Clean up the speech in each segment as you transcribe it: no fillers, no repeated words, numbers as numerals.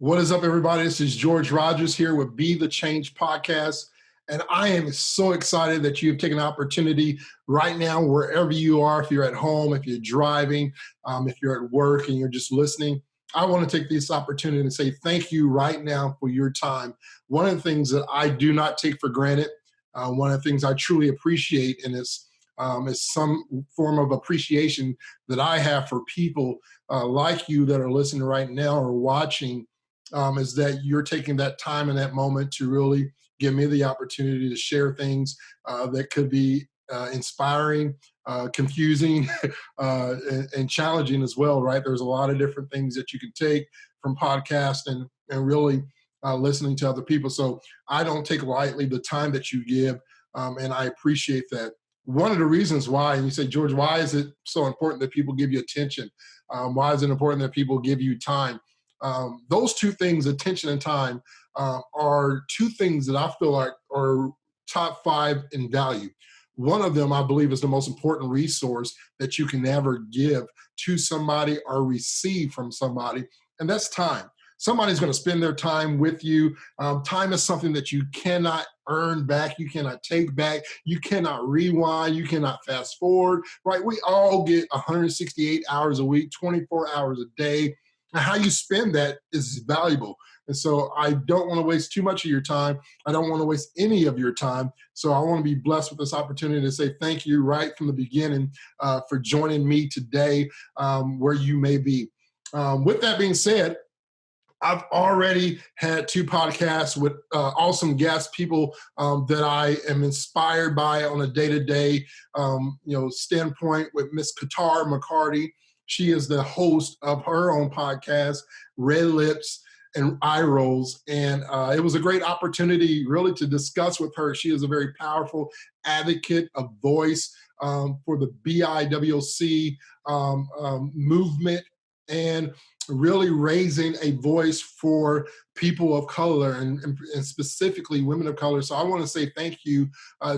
What is up, everybody? This is George Rogers here with Be the Change podcast. And I am so excited that you've taken an opportunity right now, wherever you are, if you're at home, if you're driving, if you're at work and you're just listening. I want to take this opportunity to say thank you right now for your time. One of the things that I do not take for granted, one of the things I truly appreciate, and is some form of appreciation that I have for people like you that are listening right now or watching, is that you're taking that time and that moment to really give me the opportunity to share things that could be inspiring, confusing, and challenging as well, right? There's a lot of different things that you can take from podcasts and really listening to other people. So I don't take lightly the time that you give, and I appreciate that. One of the reasons why, and you say, George, why is it so important that people give you attention? Why is it important that people give you time? Those two things, attention and time, are two things that I feel like are top five in value. One of them, I believe, is the most important resource that you can ever give to somebody or receive from somebody, and that's time. Somebody's going to spend their time with you. Time is something that you cannot earn back. You cannot take back. You cannot rewind. You cannot fast forward, right? We all get 168 hours a week, 24 hours a day. And how you spend that is valuable. And so I don't want to waste too much of your time. I don't want to waste any of your time. So I want to be blessed with this opportunity to say thank you right from the beginning for joining me today, where you may be. With that being said, I've already had two podcasts with awesome guests, people that I am inspired by on a day-to-day standpoint, with Miss Qatar McCarty. She is the host of her own podcast, Red Lips and Eye Rolls. And it was a great opportunity really to discuss with her. She is a very powerful advocate, a voice for the BIWC movement, and really raising a voice for people of color and specifically women of color. So I want to say thank you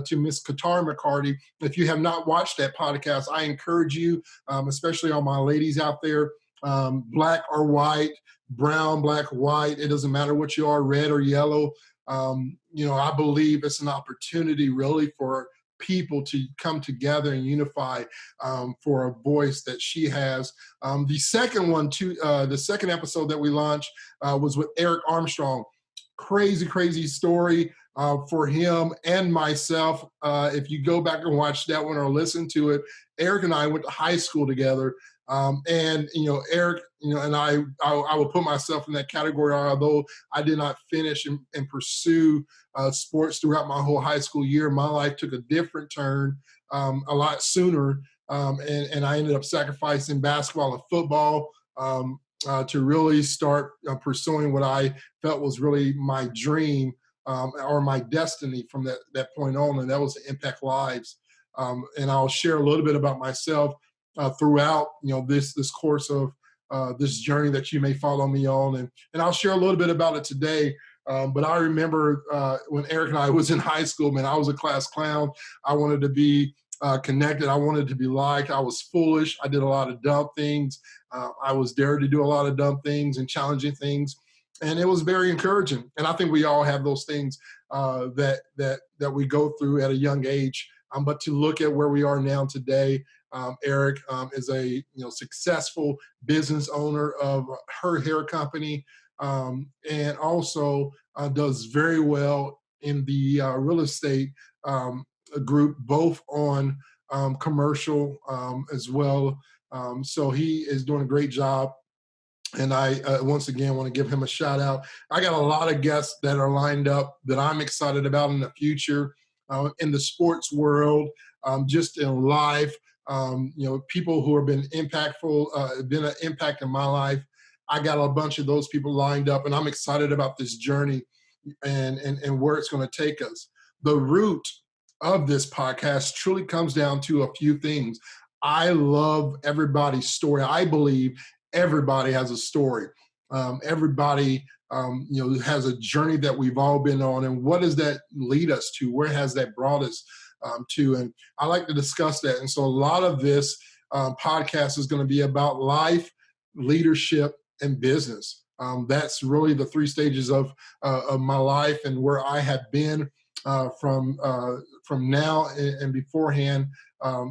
to Miss Qatar McCarty. If you have not watched that podcast, I encourage you, especially all my ladies out there, black or white, brown, black, white, it doesn't matter what you are, red or yellow. I believe it's an opportunity really for people to come together and unify for a voice that she has. The second episode that we launched was with Eric Armstrong. Crazy story for him and myself. If you go back and watch that one or listen to it, Eric and I went to high school together. Eric, and I will put myself in that category, although I did not finish and pursue sports throughout my whole high school year. My life took a different turn a lot sooner, and I ended up sacrificing basketball and football to really start pursuing what I felt was really my dream or my destiny from that point on, and that was to impact lives. And I'll share a little bit about myself throughout this course of this journey that you may follow me on, and I'll share a little bit about it today. But I remember when Eric and I was in high school, man, I was a class clown. I wanted to be connected. I wanted to be liked. I was foolish. I did a lot of dumb things. I was dared to do a lot of dumb things and challenging things, and it was very encouraging. And I think we all have those things that we go through at a young age. But to look at where we are now today, Eric is a successful business owner of her hair company, and also does very well in the real estate group, both on commercial as well. So he is doing a great job. And I, once again, want to give him a shout out. I got a lot of guests that are lined up that I'm excited about in the future, in the sports world, just in life. People who have been impactful, been an impact in my life. I got a bunch of those people lined up, and I'm excited about this journey and where it's going to take us. The root of this podcast truly comes down to a few things. I love everybody's story. I believe everybody has a story. Everybody has a journey that we've all been on, and what does that lead us to? Where has that brought us to? And I like to discuss that. And so a lot of this podcast is going to be about life, leadership, and business. That's really the three stages of my life and where I have been from now and beforehand.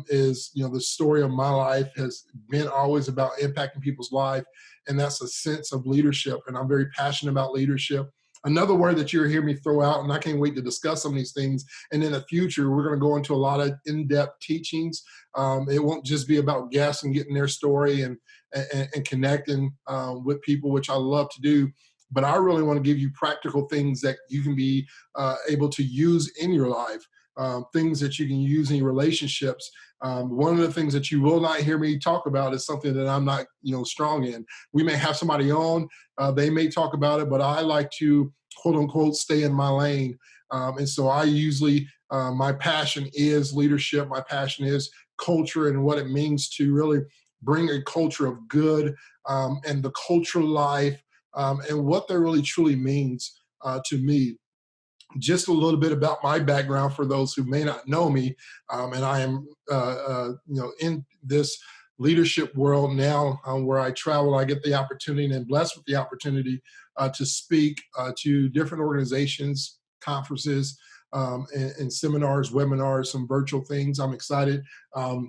Is the story of my life has been always about impacting people's life, and that's a sense of leadership. And I'm very passionate about leadership. Another word that you'll hear me throw out, and I can't wait to discuss some of these things. And in the future, we're going to go into a lot of in-depth teachings. It won't just be about guests and getting their story and connecting with people, which I love to do. But I really want to give you practical things that you can be able to use in your life, things that you can use in your relationships. One of the things that you will not hear me talk about is something that I'm not, strong in. We may have somebody on, they may talk about it, but I like to quote unquote stay in my lane. And so I usually, my passion is leadership. My passion is culture and what it means to really bring a culture of good and the cultural life and what that really truly means to me. Just a little bit about my background for those who may not know me, and I am, in this leadership world now, where I travel. I get the opportunity and blessed with the opportunity to speak to different organizations, conferences, and seminars, webinars, some virtual things. I'm excited.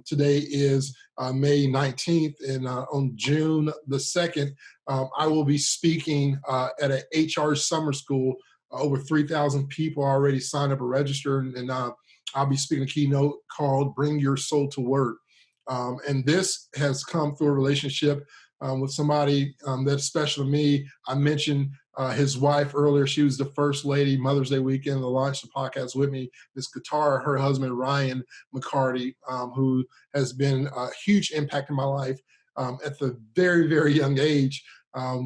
Today is May 19th, and on June the 2nd, I will be speaking at an HR summer school. Over 3,000 people already signed up or registered, and I'll be speaking a keynote called Bring Your Soul to Work. And this has come through a relationship with somebody that's special to me. I mentioned his wife earlier. She was the first lady, Mother's Day weekend, to launch the podcast with me. Miss Katara, her husband, Ryan McCarty, who has been a huge impact in my life at the very, very young age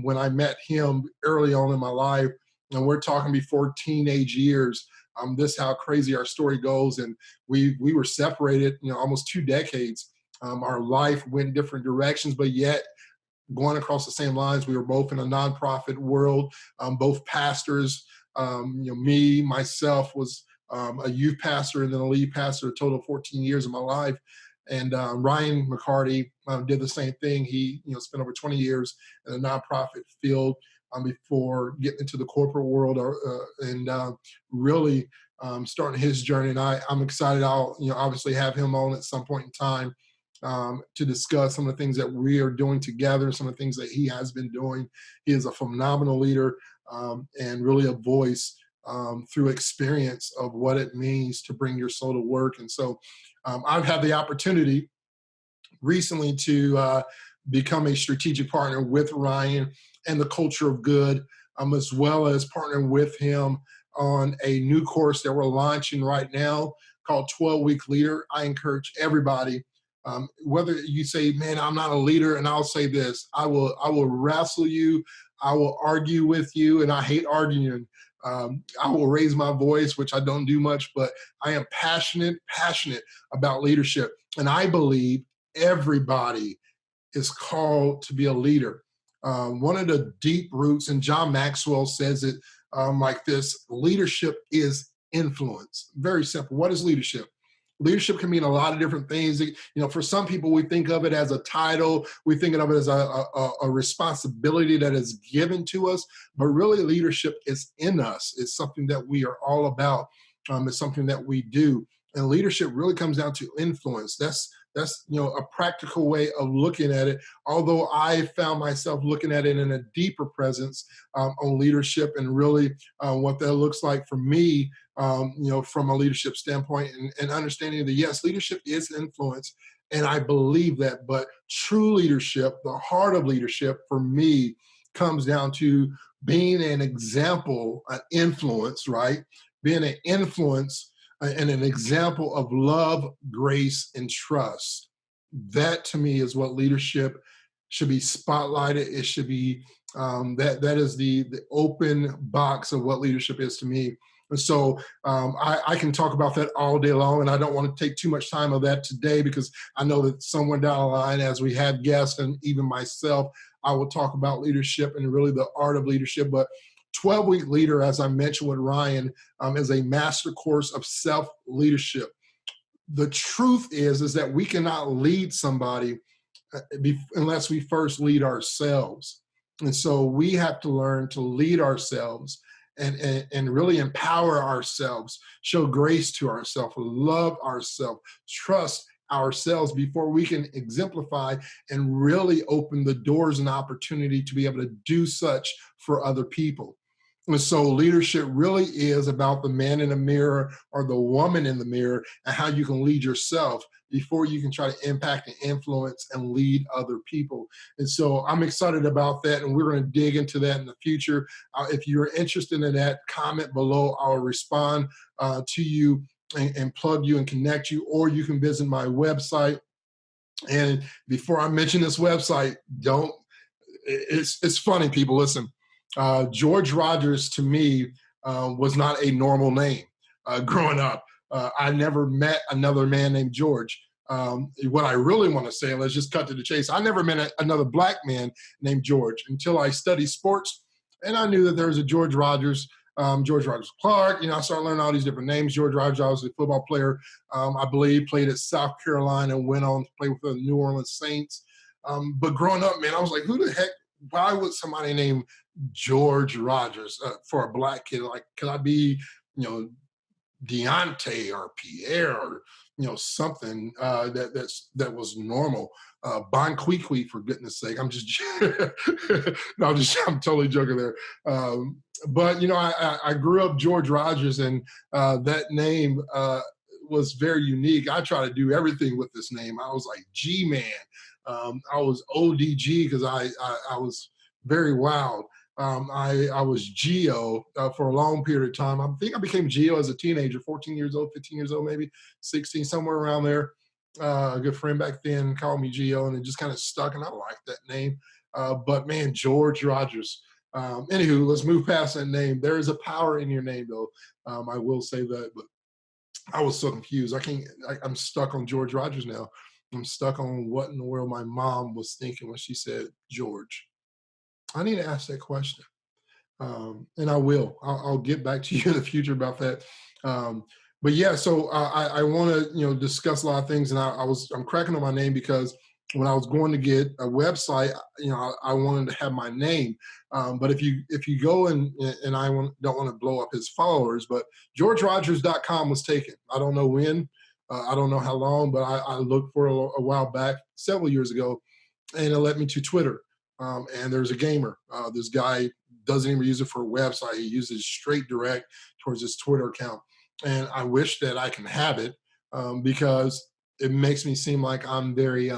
when I met him early on in my life. And we're talking before teenage years. This is how crazy our story goes. And we were separated, almost 2 decades. Our life went different directions, but yet going across the same lines. We were both in a nonprofit world, both pastors. Me, myself was a youth pastor and then a lead pastor, a total of 14 years of my life. And Ryan McCarty did the same thing. He, spent over 20 years in the nonprofit field before getting into the corporate world and really starting his journey. And I'm excited. I'll, obviously have him on at some point in time to discuss some of the things that we are doing together, some of the things that he has been doing. He is a phenomenal leader and really a voice through experience of what it means to bring your soul to work. And so I've had the opportunity recently to become a strategic partner with Ryan and the Culture of Good, as well as partnering with him on a new course that we're launching right now called 12-Week Leader. I encourage everybody, whether you say, man, I'm not a leader, and I'll say this, I will wrestle you, I will argue with you, and I hate arguing. I will raise my voice, which I don't do much, but I am passionate about leadership. And I believe everybody is called to be a leader. One of the deep roots, and John Maxwell says it like this: leadership is influence. Very simple. What is leadership? Leadership can mean a lot of different things. For some people, we think of it as a title. We think of it as a responsibility that is given to us. But really, leadership is in us. It's something that we are all about. It's something that we do. And leadership really comes down to influence. That's a practical way of looking at it. Although I found myself looking at it in a deeper presence on leadership and really what that looks like for me, from a leadership standpoint, and understanding that yes, leadership is influence, and I believe that. But true leadership, the heart of leadership, for me, comes down to being an example, an influence, right? Being an influence and an example of love, grace, and trust. That to me is what leadership should be spotlighted. It should be that is the open box of what leadership is to me. And so I can talk about that all day long, and I don't want to take too much time of that today because I know that somewhere down the line, as we have guests and even myself, I will talk about leadership and really the art of leadership. But 12-Week Leader, as I mentioned with Ryan, is a master course of self-leadership. The truth is that we cannot lead somebody unless we first lead ourselves. And so we have to learn to lead ourselves and really empower ourselves, show grace to ourselves, love ourselves, trust ourselves before we can exemplify and really open the doors and opportunity to be able to do such for other people. And so leadership really is about the man in the mirror or the woman in the mirror and how you can lead yourself before you can try to impact and influence and lead other people. And so I'm excited about that, and we're going to dig into that in the future. If you're interested in that, comment below. I'll respond to you and plug you and connect you, or you can visit my website. And before I mention this website, don't, it's funny, people, listen. George Rogers to me was not a normal name growing up. I never met another man named George. What I really want to say, let's just cut to the chase. I never met another black man named George until I studied sports, and I knew that there was a George Rogers. George Rogers Clark, I started learning all these different names. George Rogers, I was a football player, I believe, played at South Carolina and went on to play with the New Orleans Saints. But growing up, man, I was like, who the heck, why would somebody name George Rogers for a black kid? Like, could I be, Deontay or Pierre or something that was normal. Bon Qui, for goodness sake. I'm just no, I'm totally joking there. But I grew up George Rogers, and that name was very unique. I try to do everything with this name. I was like G-Man. I was ODG because I was very wild. I was Geo for a long period of time. I think I became Geo as a teenager, 14 years old, 15 years old, maybe 16, somewhere around there. A good friend back then called me Geo, and it just kind of stuck, and I liked that name. But man, George Rogers. Anywho, let's move past that name. There is a power in your name, though. I will say that, but I was so confused. I'm stuck on George Rogers now. I'm stuck on what in the world my mom was thinking when she said George. I need to ask that question. And I will. I'll get back to you in the future about that. But yeah, so I want to discuss a lot of things, and I'm cracking on my name because when I was going to get a website, I wanted to have my name. But if you go and don't want to blow up his followers, but GeorgeRogers.com was taken. I don't know when, I don't know how long, but I looked for a while back, several years ago, and it led me to Twitter. And there's a gamer. This guy doesn't even use it for a website. He uses straight direct towards his Twitter account. And I wish that I can have it because it makes me seem like I'm very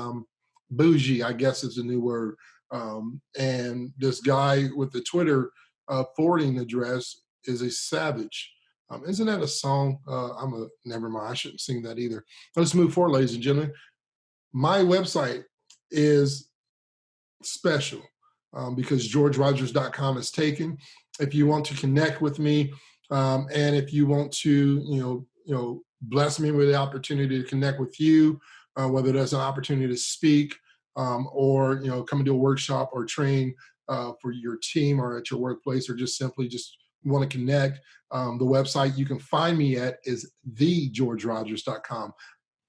bougie, I guess is the new word. And this guy with the Twitter forwarding address is a savage. Isn't that a song? Never mind. I shouldn't sing that either. Let's move forward, ladies and gentlemen. My website is special because GeorgeRogers.com is taken. If you want to connect with me, and if you want to, bless me with the opportunity to connect with you, whether that's an opportunity to speak or come and do a workshop or train for your team or at your workplace, or just simply just want to connect, the website you can find me at is thegeorgerogers.com.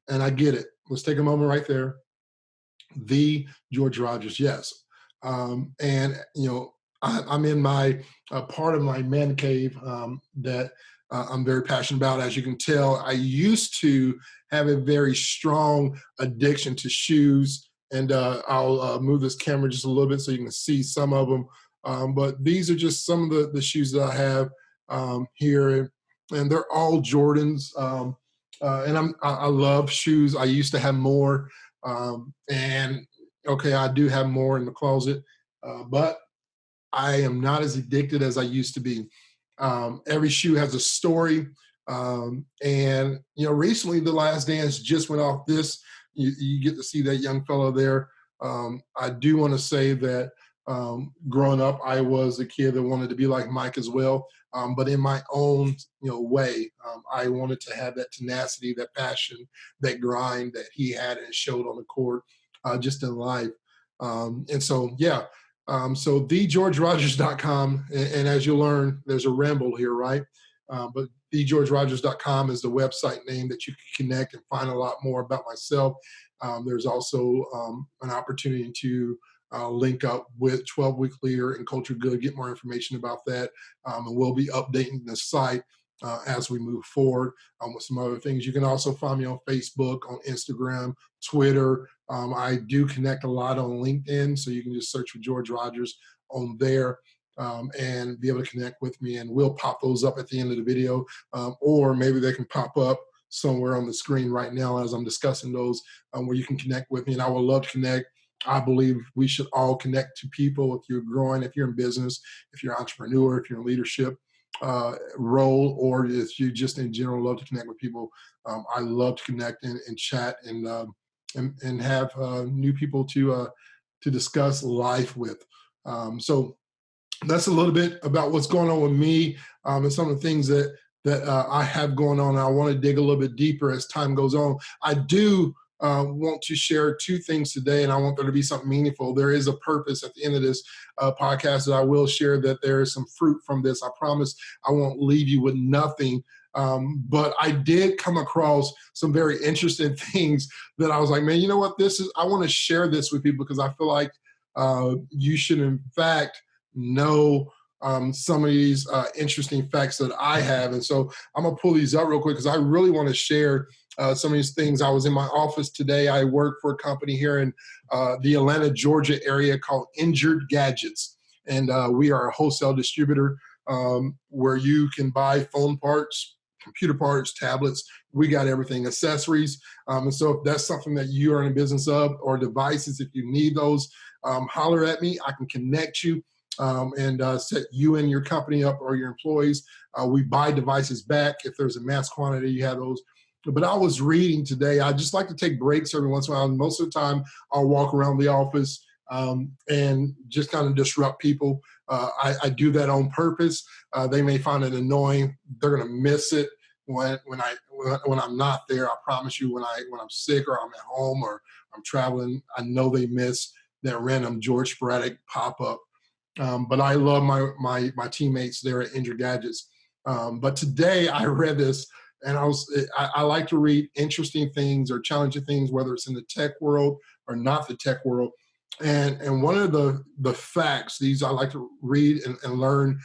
And I get it. Let's take a moment right there. The George Rogers, yes. And I'm in my part of my man cave that I'm very passionate about. As you can tell, I used to have a very strong addiction to shoes, and I'll move this camera just a little bit so you can see some of them. But these are just some of the shoes that I have here, and they're all Jordans. And I love shoes. I used to have more. And okay, I do have more in the closet, but I am not as addicted as I used to be. Every shoe has a story. And, recently The Last Dance just went off this. You get to see that young fellow there. I do want to say that growing up, I was a kid that wanted to be like Mike as well. But in my own, way, I wanted to have that tenacity, that passion, that grind that he had and showed on the court, just in life. And so, yeah. So thegeorgerogers.com, and as you'll learn, there's a ramble here, right? But thegeorgerogers.com is the website name that you can connect and find a lot more about myself. There's also an opportunity to link up with 12 Week Leader and Culture Good, get more information about that. And we'll be updating the site as we move forward with some other things. You can also find me on Facebook, on Instagram, Twitter. I do connect a lot on LinkedIn, so you can just search for George Rogers on there. And be able to connect with me, and we'll pop those up at the end of the video, or maybe they can pop up somewhere on the screen right now as I'm discussing those, where you can connect with me, and I would love to connect. I believe we should all connect to people. If you're growing, if you're in business, if you're an entrepreneur, if you're in leadership role, or if you just in general love to connect with people, I love to connect and chat and have new people to discuss life with. So that's a little bit about what's going on with me, and some of the things that I have going on. I want to dig a little bit deeper as time goes on. I do want to share two things today, and I want there to be something meaningful. There is a purpose at the end of this podcast that I will share, that there is some fruit from this. I promise I won't leave you with nothing. But I did come across some very interesting things that I was like, man, you know what? I want to share this with people because I feel like you should, in fact, know some of these interesting facts that I have. And so I'm going to pull these up real quick because I really want to share some of these things. I was in my office today. I work for a company here in the Atlanta, Georgia area called Injured Gadgets. And we are a wholesale distributor where you can buy phone parts, computer parts, tablets. We got everything, accessories. And so if that's something that you are in the business of, or devices, if you need those, holler at me. I can connect you and set you and your company up, or your employees. We buy devices back. If there's a mass quantity, you have those. But I was reading today. I just like to take breaks every once in a while. Most of the time, I'll walk around the office and just kind of disrupt people. I do that on purpose. They may find it annoying. They're going to miss it when I'm not there. I promise you, when I'm sick, or I'm at home, or I'm traveling, I know they miss that random George sporadic pop up. But I love my teammates there at Injured Gadgets. But today I read this, and I like to read interesting things or challenging things, whether it's in the tech world or not the tech world. And one of the facts, these I like to read and learn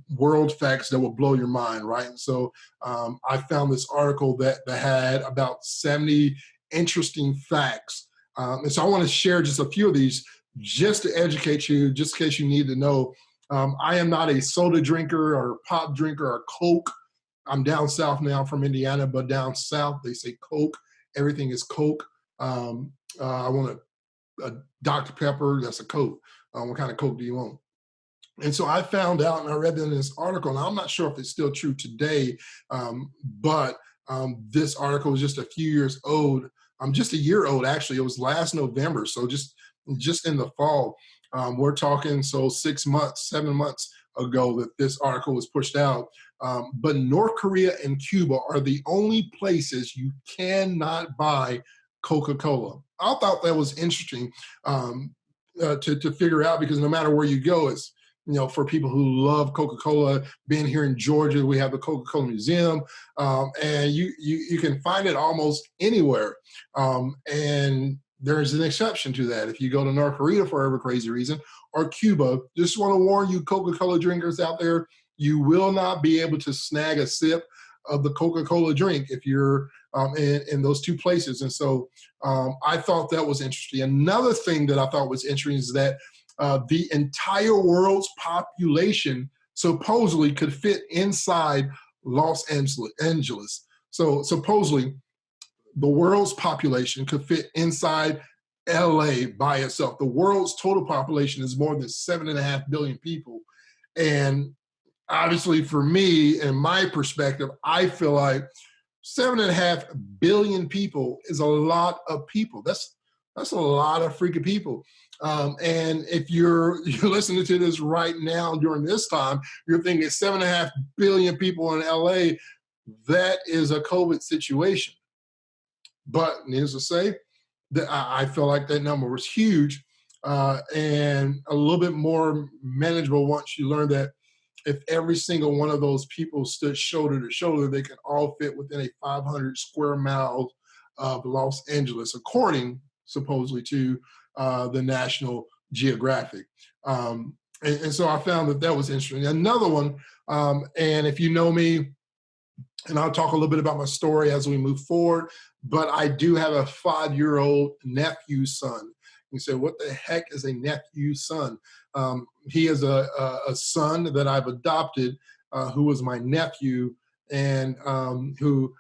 world facts that will blow your mind, right? And so I found this article that had about 70 interesting facts. And so I want to share just a few of these just to educate you, just in case you need to know. I am not a soda drinker or pop drinker or Coke. I'm down south now from Indiana, but down south they say Coke. Everything is Coke. I want a Dr. Pepper, that's a Coke. What kind of Coke do you want? And so I found out, and I read in this article, and I'm not sure if it's still true today, but this article is just a few years old. Just a year old, actually. It was last November, so just in the fall. We're talking, so 6 months, 7 months ago that this article was pushed out. But North Korea and Cuba are the only places you cannot buy Coca-Cola. I thought that was interesting to figure out, because no matter where you go, it's, for people who love Coca-Cola. Being here in Georgia, we have the Coca-Cola Museum, and you can find it almost anywhere. And there's an exception to that. If you go to North Korea for every crazy reason, or Cuba, just want to warn you Coca-Cola drinkers out there, you will not be able to snag a sip of the Coca-Cola drink if you're in those two places. And so I thought that was interesting. Another thing that I thought was interesting is that the entire world's population supposedly could fit inside Los Angeles. So supposedly the world's population could fit inside LA by itself. The world's total population is more than 7.5 billion people. And obviously for me and my perspective, I feel like 7.5 billion people is a lot of people. That's a lot of freaking people. And if you're listening to this right now during this time, you're thinking 7.5 billion people in LA, that is a COVID situation. But needless to say, that I feel like that number was huge and a little bit more manageable once you learn that if every single one of those people stood shoulder to shoulder, they can all fit within a 500 square miles of Los Angeles, according supposedly to the National geographic. And so I found that was interesting. Another one, and if you know me, and I'll talk a little bit about my story as we move forward, but I do have a 5-year-old nephew son. You say, what the heck is a nephew son? He is a son that I've adopted, who was my nephew, and who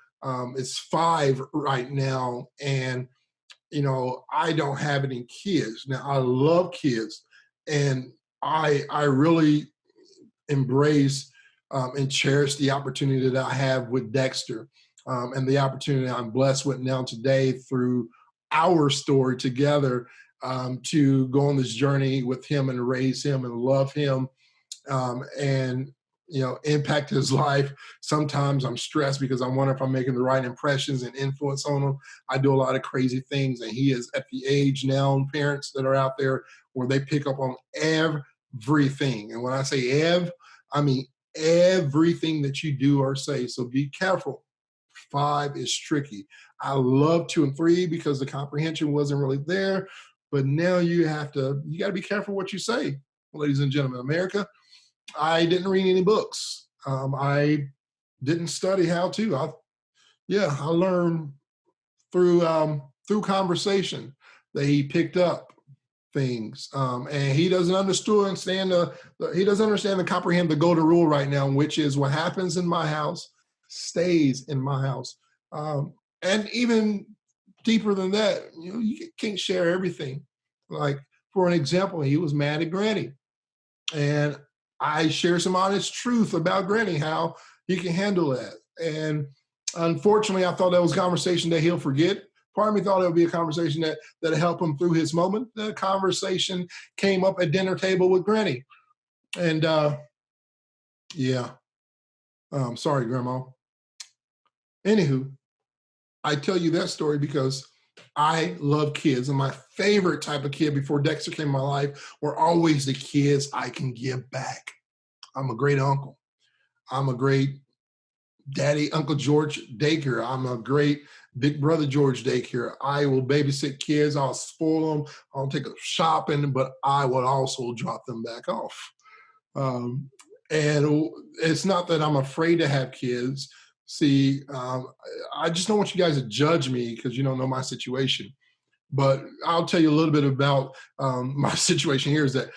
is 5 right now. And, I don't have any kids. Now, I love kids, and I really embrace and cherish the opportunity that I have with Dexter, and the opportunity I'm blessed with now today through our story together, to go on this journey with him and raise him and love him, and impact his life. Sometimes I'm stressed because I wonder if I'm making the right impressions and influence on him. I do a lot of crazy things, and he is at the age now, parents that are out there, where they pick up on everything. And when I say I mean everything that you do or say. So be careful. 5 is tricky. I love 2 and 3 because the comprehension wasn't really there, but now you got to be careful what you say, ladies and gentlemen. America, I didn't read any books. I didn't study how to. I learned through conversation that he picked up things, and he doesn't understand and comprehend the golden rule right now, which is what happens in my house stays in my house. And even deeper than that, you can't share everything. Like, for an example, he was mad at Granny, and I share some honest truth about Granny, how he can handle that. And unfortunately, I thought that was a conversation that he'll forget. Part of me thought it would be a conversation that'll help him through his moment. The conversation came up at dinner table with Granny. And sorry, Grandma. Anywho, I tell you that story because I love kids, and my favorite type of kid before Dexter came in my life were always the kids I can give back. I'm a great uncle. I'm a great daddy, Uncle George daycare. I'm a great big brother George daycare. I will babysit kids. I'll spoil them. I'll take them shopping, but I will also drop them back off. And it's not that I'm afraid to have kids. See, I just don't want you guys to judge me because you don't know my situation. But I'll tell you a little bit about my situation here is that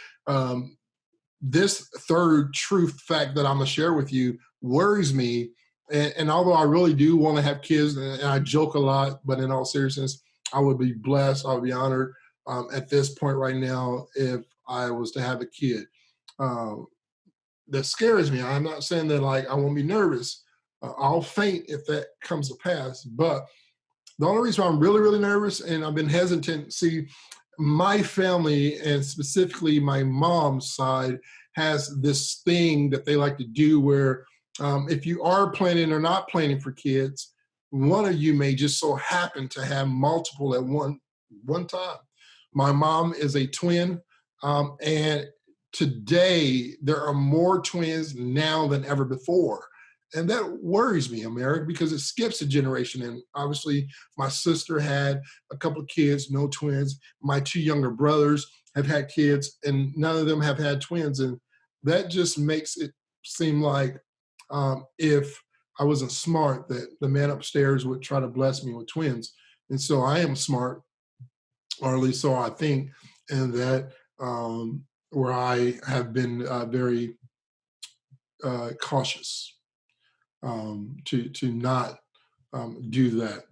this third truth fact that I'm going to share with you worries me. And although I really do want to have kids, and I joke a lot, but in all seriousness, I would be blessed, I would be honored at this point right now if I was to have a kid. That scares me. I'm not saying that I won't be nervous. I'll faint if that comes to pass. But the only reason why I'm really, really nervous and I've been hesitant, see, my family and specifically my mom's side has this thing that they like to do where if you are planning or not planning for kids, one of you may just so happen to have multiple at one time. My mom is a twin, and today there are more twins now than ever before. And that worries me, America, because it skips a generation. And obviously, my sister had a couple of kids, no twins. My 2 younger brothers have had kids, and none of them have had twins. And that just makes it seem like if I wasn't smart, that the man upstairs would try to bless me with twins. And so I am smart, or at least so I think, and that where I have been very cautious to not do that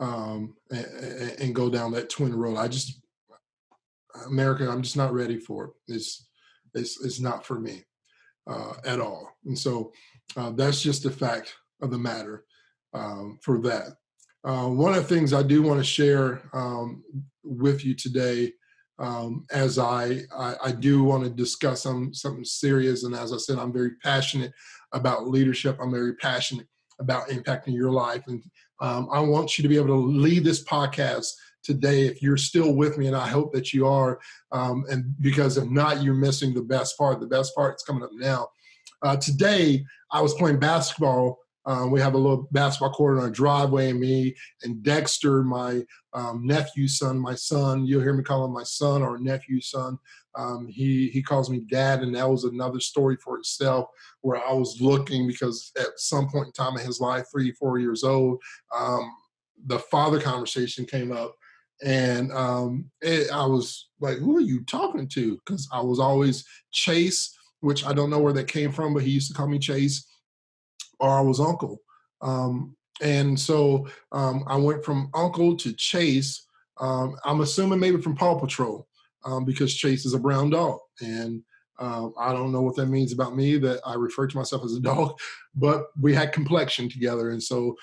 and go down that twin road. America, I'm just not ready for it. It's not for me at all. And so that's just the fact of the matter for that. One of the things I do want to share with you today, as I do want to discuss something serious. And as I said, I'm very passionate about leadership. I'm very passionate about impacting your life. And I want you to be able to lead this podcast today if you're still with me, and I hope that you are. And because if not, you're missing the best part. The best part is coming up now. Today, I was playing basketball We have a little basketball court on our driveway, and me and Dexter, my nephew's son, my son, you'll hear me call him my son or nephew's son. He calls me dad, and that was another story for itself where I was looking because at some point in time in his life, 3, 4 years old, the father conversation came up. And I was like, who are you talking to? Because I was always Chase, which I don't know where that came from, but he used to call me Chase, or I was Uncle. And so I went from Uncle to Chase. I'm assuming maybe from Paw Patrol, because Chase is a brown dog. And I don't know what that means about me, that I refer to myself as a dog, but we had complexion together. And so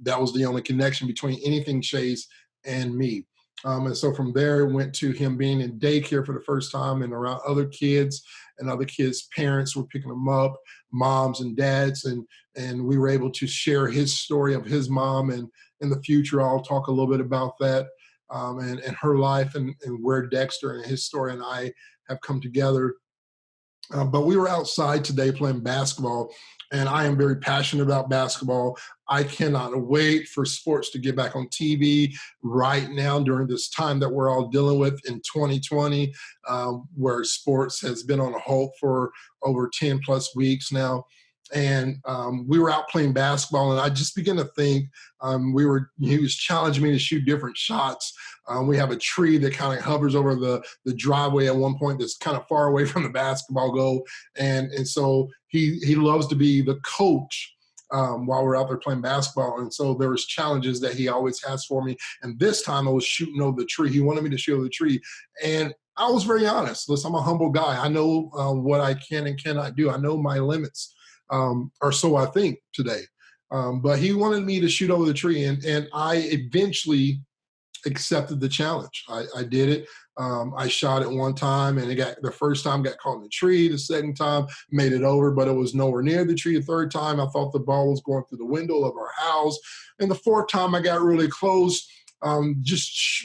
that was the only connection between anything Chase and me. And so from there, it went to him being in daycare for the first time and around other kids, and other kids' parents were picking them up, moms and dads. And we were able to share his story of his mom. And in the future, I'll talk a little bit about that, and her life, and where Dexter and his story and I have come together. But we were outside today playing basketball, and I am very passionate about basketball. I cannot wait for sports to get back on TV right now during this time that we're all dealing with in 2020, where sports has been on a halt for over 10 plus weeks now. And we were out playing basketball, and I just began to think, he was challenging me to shoot different shots. We have a tree that kind of hovers over the driveway at one point that's kind of far away from the basketball goal. And so he loves to be the coach while we're out there playing basketball. And so there was challenges that he always has for me. And this time I was shooting over the tree. He wanted me to shoot over the tree. And I was very honest. Listen, I'm a humble guy. I know what I can and cannot do. I know my limits, or so I think today. But he wanted me to shoot over the tree. And I eventually accepted the challenge. I did it. I shot it one time, and the first time got caught in the tree. The second time made it over, but it was nowhere near the tree. The third time, I thought the ball was going through the window of our house. And the fourth time, I got really close,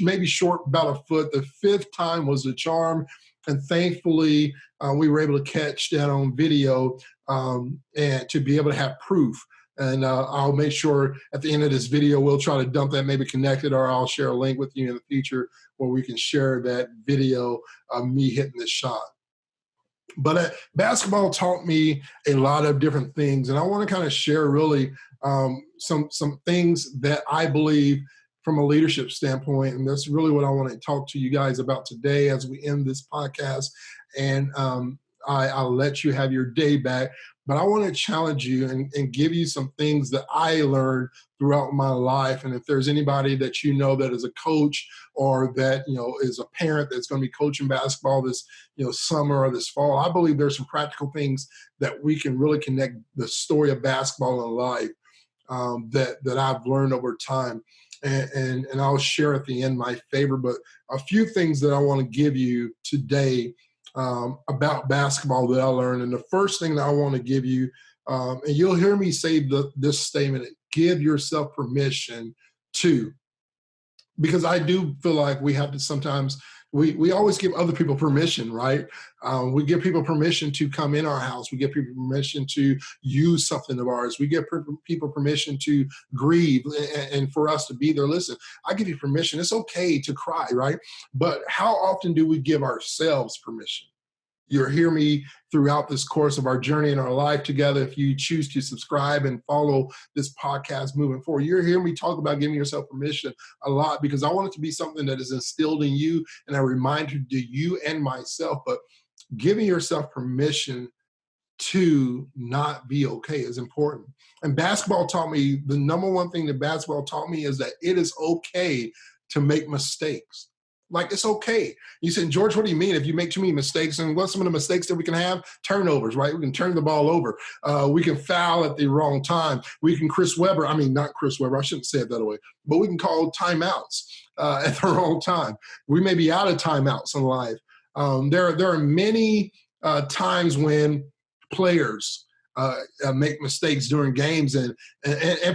maybe short about a foot. The fifth time was the charm. And thankfully, we were able to catch that on video, and to be able to have proof. And I'll make sure at the end of this video, we'll try to dump that, maybe connected, or I'll share a link with you in the future where we can share that video of me hitting this shot. But basketball taught me a lot of different things. And I want to kind of share really some things that I believe from a leadership standpoint. And that's really what I want to talk to you guys about today as we end this podcast. And I'll let you have your day back. But I want to challenge you and give you some things that I learned throughout my life. And if there's anybody that you know that is a coach, or that is a parent that's going to be coaching basketball this summer or this fall, I believe there's some practical things that we can really connect the story of basketball and life that I've learned over time. And I'll share at the end my favorite, but a few things that I want to give you today about basketball that I learned. And the first thing that I want to give you, and you'll hear me say this statement, give yourself permission to, because I do feel like we have to sometimes, we always give other people permission, right? We give people permission to come in our house. We give people permission to use something of ours. We give people permission to grieve and for us to be there. Listen, I give you permission. It's okay to cry, right? But how often do we give ourselves permission? You'll hear me throughout this course of our journey in our life together. If you choose to subscribe and follow this podcast moving forward, you'll hear me talk about giving yourself permission a lot, because I want it to be something that is instilled in you and a reminder to you and myself. But giving yourself permission to not be okay is important. And basketball taught me, the number one thing that basketball taught me is that it is okay to make mistakes. Like, it's okay. You said, George, what do you mean if you make too many mistakes? And what's some of the mistakes that we can have? Turnovers, right? We can turn the ball over. We can foul at the wrong time. We can not Chris Webber, I shouldn't say it that way, but we can call timeouts at the wrong time. We may be out of timeouts in life. There are many times when players make mistakes during games and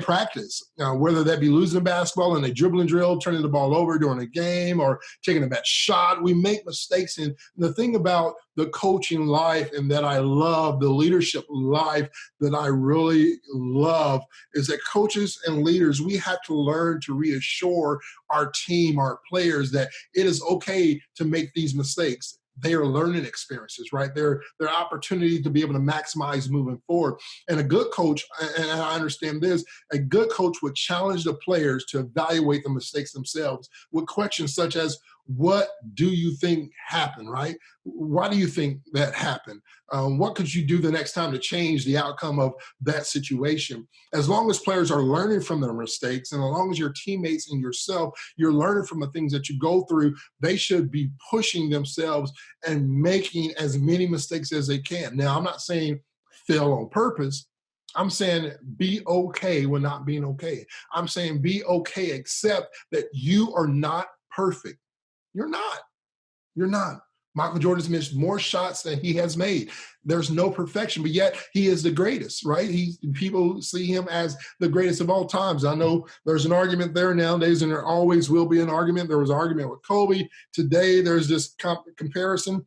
practice, whether that be losing basketball and a dribbling drill, turning the ball over during a game, or taking a bad shot. We make mistakes. And the thing about the coaching life and that I love, the leadership life that I really love, is that coaches and leaders, we have to learn to reassure our team, our players, that it is okay to make these mistakes. They are learning experiences, right? They're opportunity to be able to maximize moving forward. And a good coach, and I understand this, a good coach would challenge the players to evaluate the mistakes themselves with questions such as, what do you think happened, right? Why do you think that happened? What could you do the next time to change the outcome of that situation? As long as players are learning from their mistakes, and as long as your teammates and yourself, you're learning from the things that you go through, they should be pushing themselves and making as many mistakes as they can. Now, I'm not saying fail on purpose. I'm saying be okay with not being okay. I'm saying be okay, accept that you are not perfect. You're not. You're not. Michael Jordan's missed more shots than he has made. There's no perfection, but yet he is the greatest, right? People see him as the greatest of all times. I know there's an argument there nowadays, and there always will be an argument. There was an argument with Kobe. Today, there's this comparison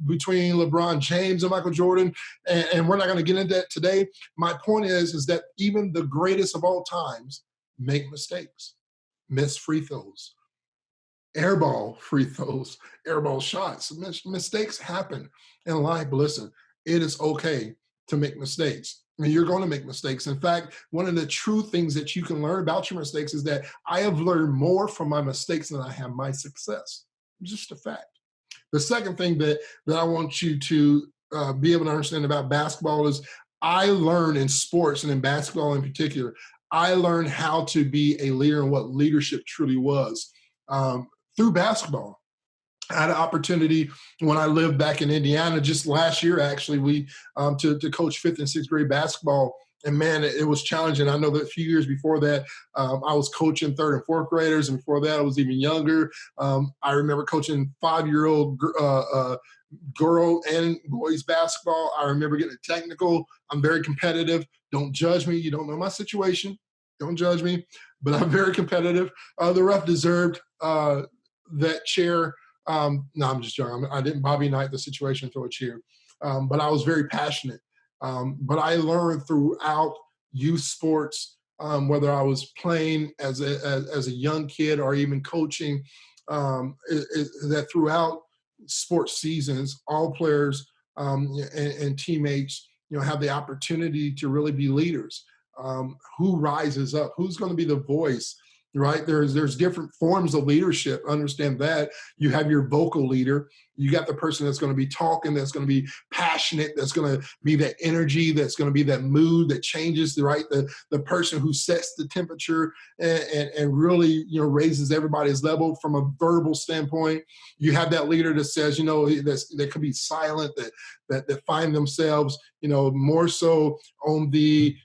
between LeBron James and Michael Jordan, and we're not going to get into that today. My point is that even the greatest of all times make mistakes, miss free throws, airball free throws, airball shots. Mistakes happen in life. But listen, it is okay to make mistakes. I mean, you're going to make mistakes. In fact, one of the true things that you can learn about your mistakes is that I have learned more from my mistakes than I have my success. It's just a fact. The second thing that I want you to be able to understand about basketball is I learned in sports, and in basketball in particular, I learned how to be a leader and what leadership truly was. Through basketball. I had an opportunity when I lived back in Indiana just last year, actually, to coach fifth and sixth grade basketball. And man, it was challenging. I know that a few years before that, I was coaching third and fourth graders. And before that, I was even younger. I remember coaching 5-year-old girl and boys basketball. I remember getting technical. I'm very competitive. Don't judge me. You don't know my situation. Don't judge me. But I'm very competitive. The ref deserved that chair. No, I'm just joking. I didn't Bobby Knight the situation, throw a chair. But I was very passionate. But I learned throughout youth sports, whether I was playing as a young kid or even coaching, that throughout sports seasons, all players and teammates, have the opportunity to really be leaders. Who rises up? Who's going to be the voice? Right? There's different forms of leadership. Understand that. You have your vocal leader. You got the person that's going to be talking, that's going to be passionate, that's going to be that energy, that's going to be that mood that changes, right? The person who sets the temperature and really, raises everybody's level from a verbal standpoint. You have that leader that says, that could be silent, that find themselves, more so on the,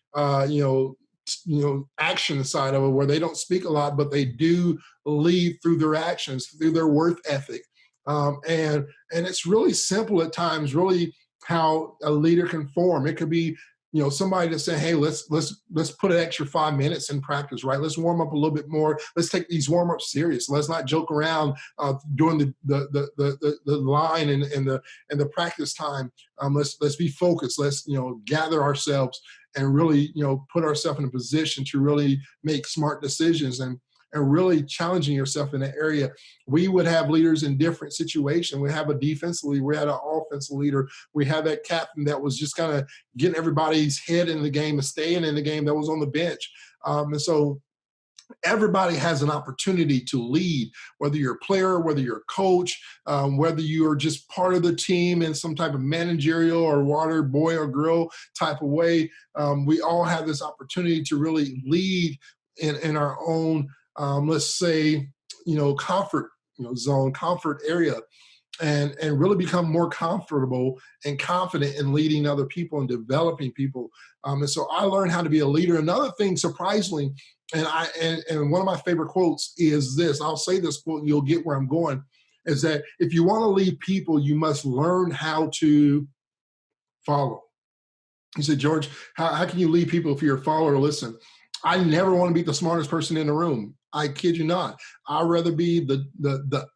action side of it, where they don't speak a lot, but they do lead through their actions, through their work ethic. And it's really simple at times, really how a leader can form. It could be, somebody to say, hey, let's put an extra 5 minutes in practice, right? Let's warm up a little bit more. Let's take these warm-ups serious. Let's not joke around during the line and the practice time. Let's be focused. Let's gather ourselves and really put ourselves in a position to really make smart decisions and really challenging yourself in that area. We would have leaders in different situations. We have a defensive leader. We had an offensive leader. We had that captain that was just kind of getting everybody's head in the game and staying in the game, that was on the bench. And so everybody has an opportunity to lead, whether you're a player, whether you're a coach, whether you are just part of the team in some type of managerial or water boy or girl type of way. We all have this opportunity to really lead in our own, let's say, comfort zone, comfort area, and really become more comfortable and confident in leading other people and developing people. And so I learned how to be a leader. Another thing, surprisingly, and one of my favorite quotes is this. I'll say this quote and you'll get where I'm going, is that if you want to lead people, you must learn how to follow. He said, George, how can you lead people if you're a follower? Listen, I never want to be the smartest person in the room. I kid you not. I'd rather be the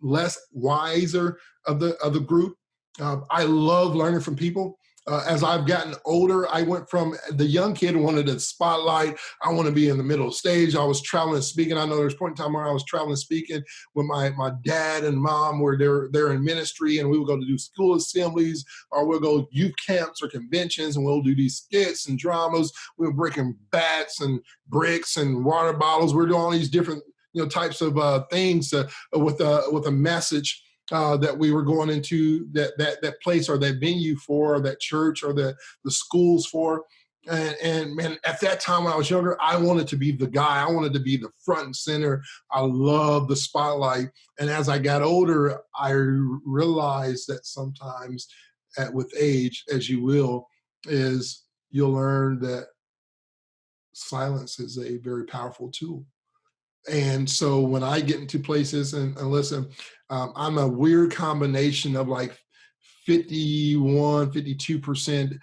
less wiser of the group. I love learning from people. As I've gotten older, I went from the young kid who wanted the spotlight. I want to be in the middle of the stage. I was traveling and speaking. I know there was a point in time where I was traveling and speaking with my dad and mom, where they're in ministry, and we would go to do school assemblies, or we'll go youth camps or conventions, and we'll do these skits and dramas. We were breaking bats and bricks and water bottles. We're doing all these different types of things with a message that we were going into that place or that venue for, or that church or the schools for. And man, at that time when I was younger, I wanted to be the guy. I wanted to be the front and center. I loved the spotlight. And as I got older, I realized that sometimes with age, as you will, is you'll learn that silence is a very powerful tool. And so when I get into places and listen, I'm a weird combination of like 51, 52%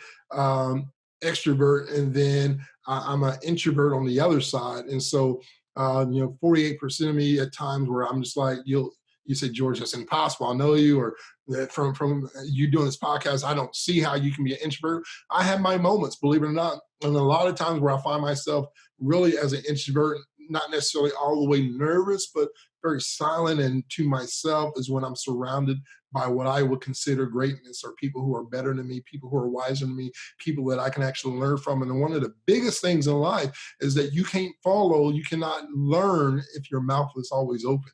extrovert, and then I'm an introvert on the other side. And so, 48% of me at times where I'm just like, you say, George, that's impossible. I know you, or that from you doing this podcast, I don't see how you can be an introvert. I have my moments, believe it or not. And a lot of times where I find myself really as an introvert, not necessarily all the way nervous, but very silent and to myself, is when I'm surrounded by what I would consider greatness, or people who are better than me, people who are wiser than me, people that I can actually learn from. And one of the biggest things in life is that you cannot learn if your mouth is always open.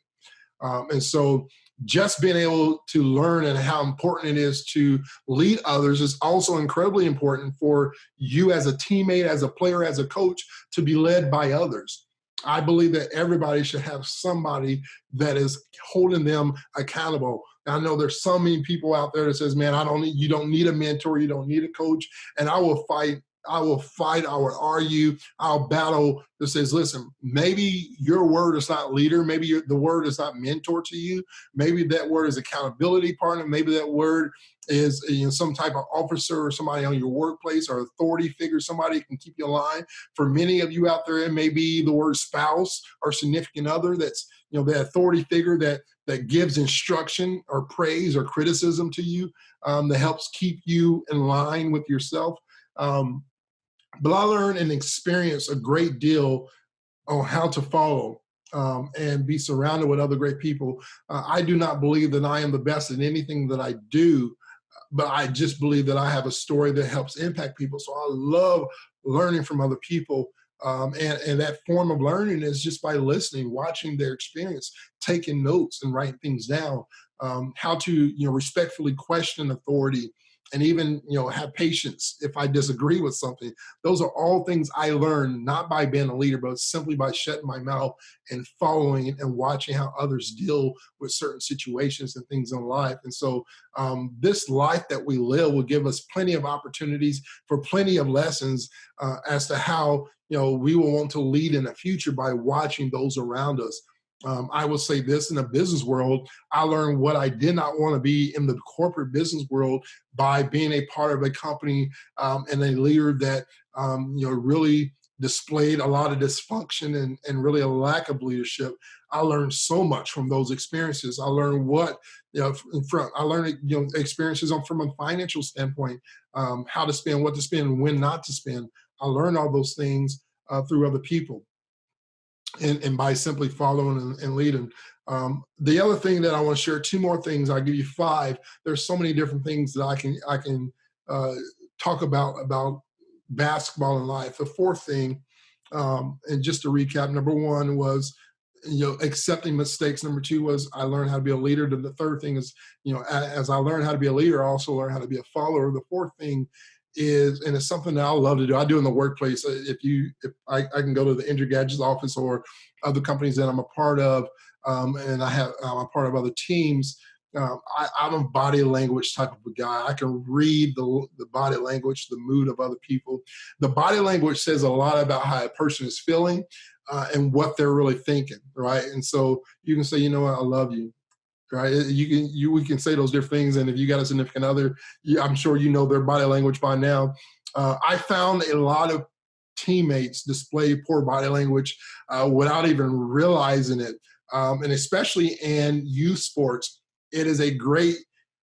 And so just being able to learn and how important it is to lead others is also incredibly important for you as a teammate, as a player, as a coach, to be led by others. I believe that everybody should have somebody that is holding them accountable. I know there's so many people out there that says, man, you don't need a mentor, you don't need a coach. And I will fight, I will argue, I'll battle that says, listen, maybe your word is not leader. Maybe the word is not mentor to you. Maybe that word is accountability partner. Maybe that word is some type of officer or somebody on your workplace or authority figure, somebody who can keep you aligned. For many of you out there, it may be the word spouse or significant other. That's the authority figure that gives instruction or praise or criticism to you, that helps keep you in line with yourself. But I learned and experienced a great deal on how to follow and be surrounded with other great people. I do not believe that I am the best in anything that I do, but I just believe that I have a story that helps impact people. So I love learning from other people. And that form of learning is just by listening, watching their experience, taking notes and writing things down, how to respectfully question authority, and even have patience if I disagree with something. Those are all things I learned not by being a leader, but simply by shutting my mouth and following and watching how others deal with certain situations and things in life. And so this life that we live will give us plenty of opportunities for plenty of lessons as to how we will want to lead in the future by watching those around us. I will say this: in the business world, I learned what I did not want to be in the corporate business world by being a part of a company and a leader that really displayed a lot of dysfunction and really a lack of leadership. I learned so much from those experiences. I learned experiences from a financial standpoint, how to spend, what to spend, when not to spend. I learned all those things through other people. And by simply following and leading. The other thing that I want to share, two more things. I'll give you five. There's so many different things that I can talk about basketball in life. The fourth thing, and just to recap, number one was accepting mistakes. Number two was I learned how to be a leader. The third thing is as I learned how to be a leader, I also learned how to be a follower. The fourth thing is, and it's something that I love to do. I do in the workplace. If I can go to the Injured Gadgets office or other companies that I'm a part of, and I'm a part of other teams. I'm a body language type of a guy. I can read the body language, the mood of other people. The body language says a lot about how a person is feeling and what they're really thinking, right? And so you can say, you know what, I love you. Right, we can say those different things, and if you got a significant other, I'm sure you know their body language by now. I found a lot of teammates display poor body language without even realizing it. And especially in youth sports, it is a great,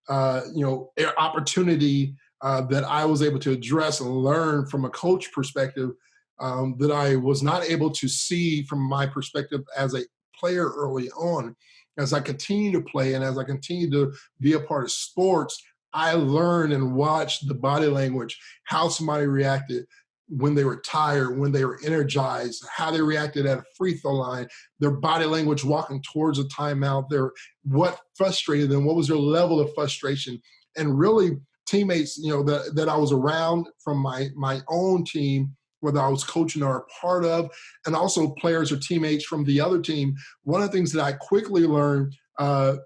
opportunity that I was able to address and learn from a coach perspective that I was not able to see from my perspective as a player early on. As I continue to play and as I continue to be a part of sports, I learned and watched the body language, how somebody reacted when they were tired, when they were energized, how they reacted at a free throw line, their body language walking towards a timeout, what frustrated them, what was their level of frustration, and really teammates, that I was around from my own team, whether I was coaching or a part of, and also players or teammates from the other team. One of the things that I quickly learned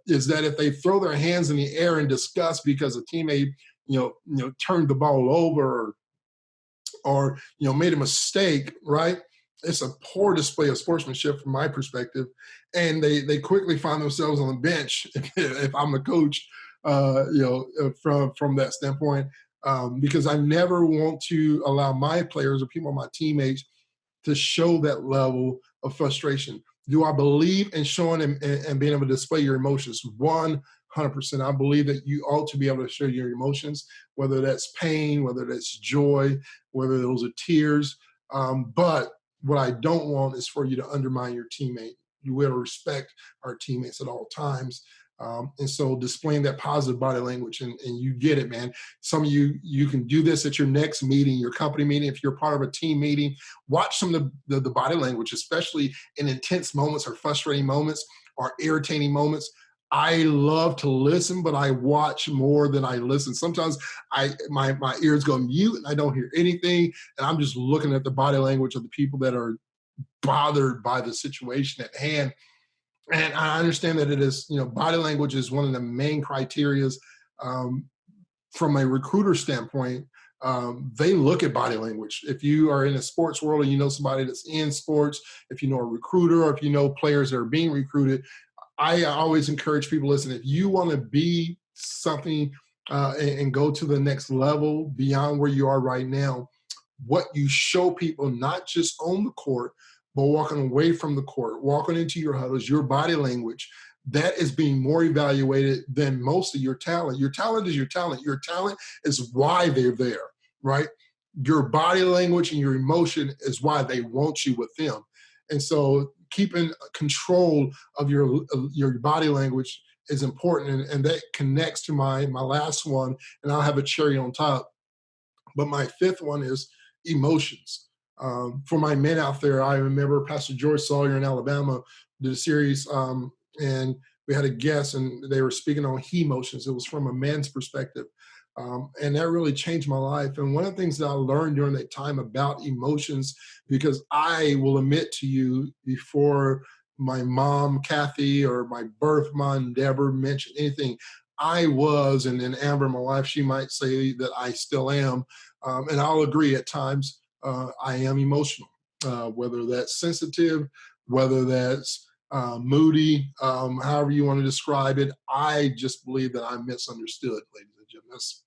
is that if they throw their hands in the air in disgust because a teammate, turned the ball over or made a mistake, right? It's a poor display of sportsmanship from my perspective, and they quickly find themselves on the bench if I'm the coach, from that standpoint, because I never want to allow my players or people, my teammates, to show that level of frustration. Do I believe in showing and being able to display your emotions? 100%. I believe that you ought to be able to show your emotions, whether that's pain, whether that's joy, whether those are tears. But what I don't want is for you to undermine your teammate. You will respect our teammates at all times. And so displaying that positive body language, and you get it, man. Some of you can do this at your next meeting, your company meeting. If you're part of a team meeting, watch some of the body language, especially in intense moments or frustrating moments or irritating moments. I love to listen, but I watch more than I listen. Sometimes my ears go mute and I don't hear anything, and I'm just looking at the body language of the people that are bothered by the situation at hand. And I understand that it is, body language is one of the main criterias um, from a recruiter standpoint. They look at body language. If you are in a sports world and you know somebody that's in sports, if you know a recruiter, or if you know players that are being recruited, I always encourage people, listen, if you want to be something and go to the next level beyond where you are right now, what you show people, not just on the court, but walking away from the court, walking into your huddles, your body language, that is being more evaluated than most of your talent. Your talent is your talent. Your talent is why they're there, right? Your body language and your emotion is why they want you with them. And so keeping control of your body language is important. And that connects to my last one, and I'll have a cherry on top. But my fifth one is emotions. For my men out there, I remember Pastor George Sawyer in Alabama did a series, and we had a guest, and they were speaking on he emotions. It was from a man's perspective, and that really changed my life. And one of the things that I learned during that time about emotions, because I will admit to you, before my mom, Kathy, or my birth mom, Deborah, mentioned anything, I was, and then Amber, my wife, she might say that I still am, and I'll agree at times, I am emotional, whether that's sensitive, whether that's moody, however you want to describe it. I just believe that I'm misunderstood, ladies and gentlemen. That's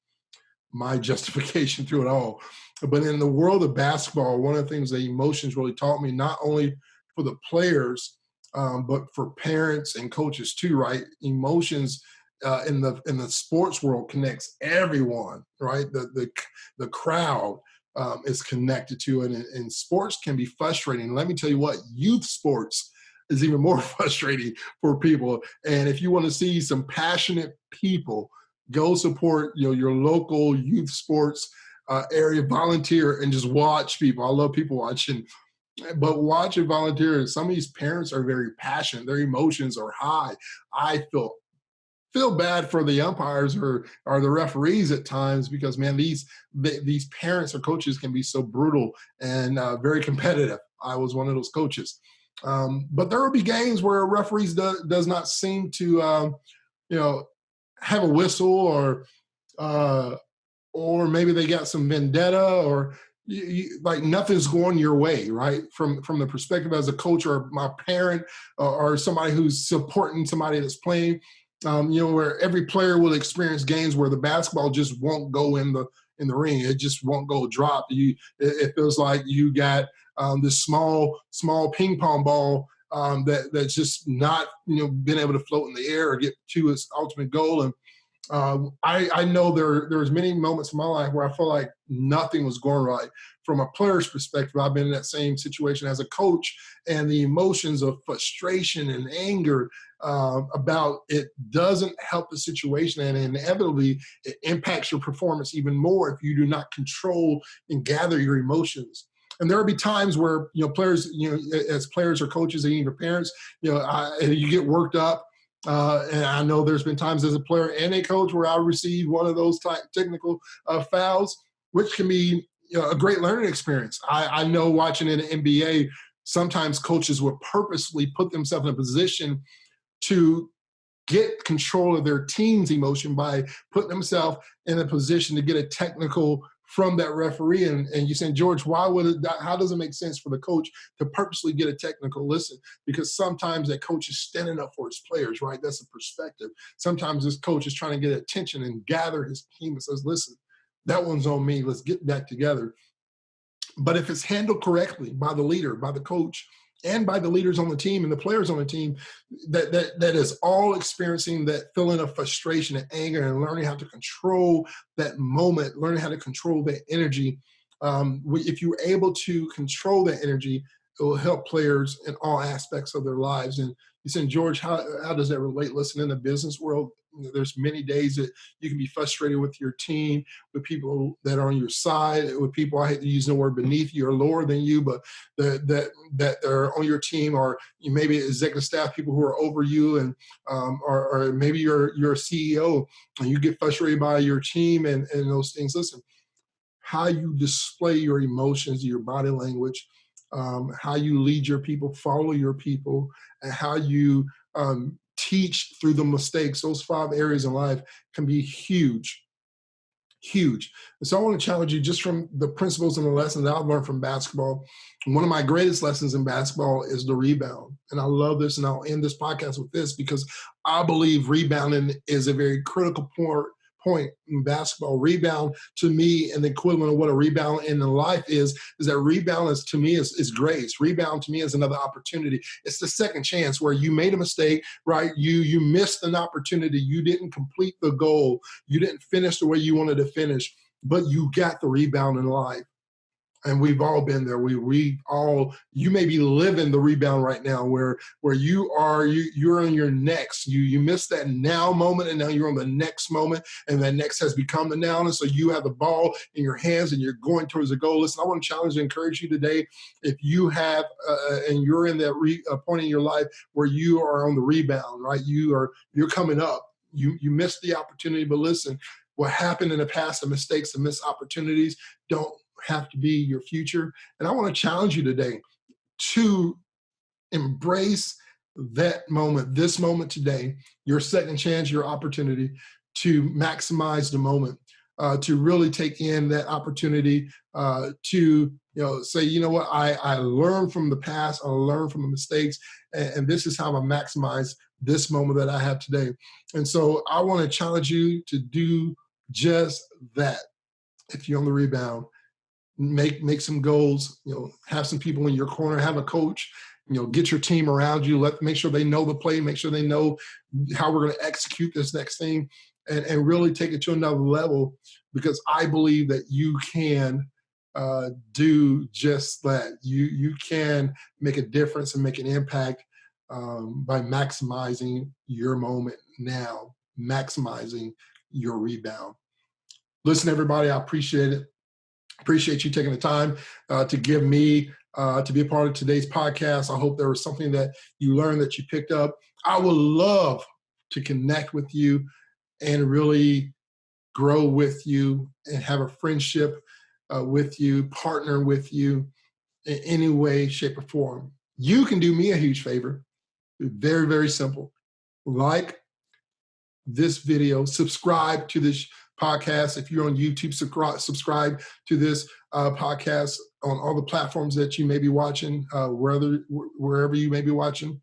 my justification through it all. But in the world of basketball, one of the things that emotions really taught me, not only for the players, but for parents and coaches too, right? Emotions in the sports world connects everyone, right? The crowd is connected to it, and sports can be frustrating. Let me tell you what, youth sports is even more frustrating for people. And if you want to see some passionate people, go support your local youth sports area, volunteer, and just watch people. I love people watching, but watch and volunteer. Some of these parents are very passionate. Their emotions are high. I feel bad for the umpires or the referees at times, because man, these parents or coaches can be so brutal and very competitive. I was one of those coaches, but there will be games where referees does not seem to have a whistle, or maybe they got some vendetta, or like nothing's going your way, right? From the perspective as a coach or my parent, or somebody who's supporting somebody that's playing, where every player will experience games where the basketball just won't go in in the ring. It just won't go drop. It feels like you got this small ping pong ball that's just not been able to float in the air or get to its ultimate goal. And I know there's many moments in my life where I feel like nothing was going right. From a player's perspective, I've been in that same situation as a coach, and the emotions of frustration and anger about it doesn't help the situation, and inevitably it impacts your performance even more if you do not control and gather your emotions. And there will be times where players, as players or coaches and even parents, you get worked up. And I know there's been times as a player and a coach where I received one of those technical fouls, which can be a great learning experience. I know watching in the NBA, sometimes coaches will purposely put themselves in a position to get control of their team's emotion by putting themselves in a position to get a technical from that referee. And you're saying, George, how does it make sense for the coach to purposely get a technical? Listen, because sometimes that coach is standing up for his players, right? That's a perspective. Sometimes this coach is trying to get attention and gather his team and says, listen, that one's on me. Let's get back together. But if it's handled correctly by the leader, by the coach, and by the leaders on the team and the players on the team, that is all experiencing that feeling of frustration and anger and learning how to control that moment, learning how to control that energy. If you're able to control that energy, it will help players in all aspects of their lives. And you said, George, how does that relate? Listen, in the business world, there's many days that you can be frustrated with your team, with people that are on your side, with people, I hate to use the word beneath you or lower than you, but that are on your team, or you maybe executive staff, people who are over you, and or maybe you're a CEO and you get frustrated by your team and those things. Listen, how you display your emotions, your body language, how you lead your people, follow your people, and how you teach through the mistakes. Those 5 areas in life can be huge, huge. And so I want to challenge you just from the principles and the lessons that I've learned from basketball. One of my greatest lessons in basketball is the rebound. And I love this, and I'll end this podcast with this because I believe rebounding is a very critical point in basketball. Rebound to me, and the equivalent of what a rebound in life is that rebound is to me is grace. Rebound to me is another opportunity. It's the second chance where you made a mistake, right? You missed an opportunity. You didn't complete the goal. You didn't finish the way you wanted to finish, but you got the rebound in life. And we've all been there. You may be living the rebound right now where you're on your next. You missed that now moment, and now you're on the next moment, and that next has become the now. And so you have the ball in your hands and you're going towards the goal. Listen, I want to challenge and encourage you today. If you have, and you're in that point in your life where you are on the rebound, right? You're coming up. You missed the opportunity, but listen, what happened in the past, the mistakes, the missed opportunities don't have to be your future. And I want to challenge you today to embrace that moment, this moment today, your second chance, your opportunity to maximize the moment, to really take in that opportunity, to say, you know what, I learned from the past, I learned from the mistakes, and this is how I maximize this moment that I have today. And so I want to challenge you to do just that. If you're on the rebound, make some goals, have some people in your corner, have a coach, get your team around you, make sure they know the play, make sure they know how we're going to execute this next thing, and really take it to another level, because I believe that you can do just that. You can make a difference and make an impact by maximizing your moment now, maximizing your rebound. Listen, everybody, I appreciate it. Appreciate you taking the time to give me to be a part of today's podcast. I hope there was something that you learned, that you picked up. I would love to connect with you and really grow with you and have a friendship with you, partner with you in any way, shape, or form. You can do me a huge favor. Very, very simple. Like this video, subscribe to this podcast. If you're on YouTube, subscribe to this podcast on all the platforms that you may be watching, wherever you may be watching.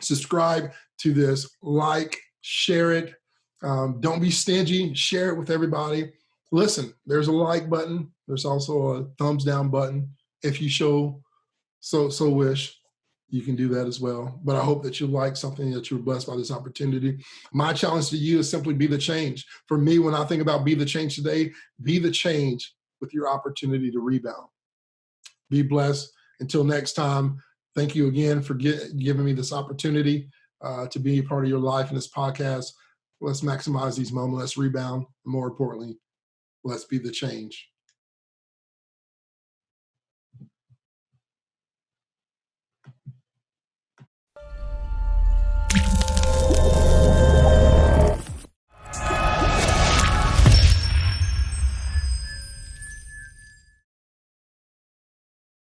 Subscribe to this, like, share it. Don't be stingy, share it with everybody. Listen, there's a like button. There's also a thumbs down button. If you so wish, you can do that as well. But I hope that you like something, that you're blessed by this opportunity. My challenge to you is simply be the change. For me, when I think about be the change today, be the change with your opportunity to rebound. Be blessed. Until next time, thank you again for giving me this opportunity to be a part of your life in this podcast. Let's maximize these moments. Let's rebound. And more importantly, let's be the change.